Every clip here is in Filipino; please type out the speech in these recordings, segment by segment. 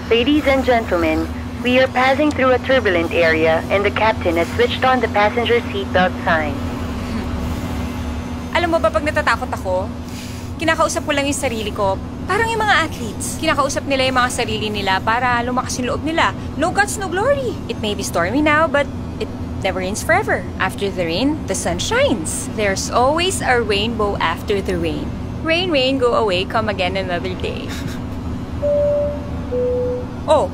Ladies and gentlemen, we are passing through a turbulent area and the captain has switched on the passenger seatbelt sign. Alam mo ba pag natatakot ako, kinakausap ko lang yung sarili ko. Parang yung mga athletes. Kinakausap nila yung mga sarili nila para lumakas yung loob nila. No guts, no glory. It may be stormy now, but it never rains forever. After the rain, the sun shines. There's always a rainbow after the rain. Rain, rain, go away, come again another day. Oh,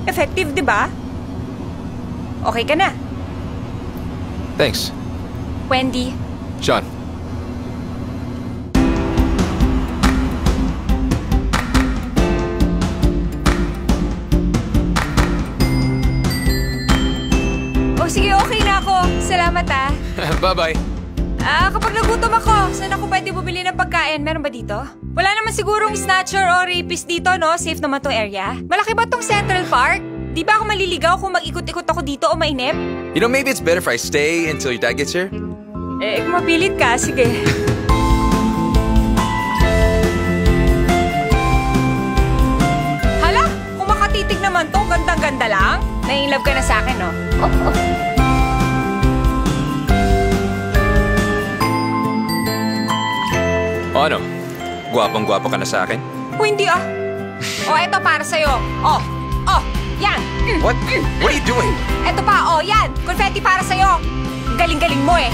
effective, di ba? Okay ka na. Thanks. Wendy. Sean. Oh, sige, okay na ako. Salamat, ah. Bye-bye. Kapag nagutom ako, saan ako pwede bumili ng pagkain? Meron ba dito? Wala naman sigurong snatcher o rapist dito, no? Safe naman tong area. Malaki ba tong Central Park? Di ba ako maliligaw kung mag-ikot-ikot ako dito o mainip? You know, maybe it's better if I stay until your dad gets here. Kung mapilit ka, sige. Hala, kung makatitig naman to, gandang-ganda lang. Nai-love ka na sa akin, no? O ano? Gwapang-gwapo ka na sa akin? O, hindi ah. O, eto para sa'yo. Oh, yan. What? What are you doing? Eto pa, yan. Confetti para sa'yo. Galing-galing mo eh.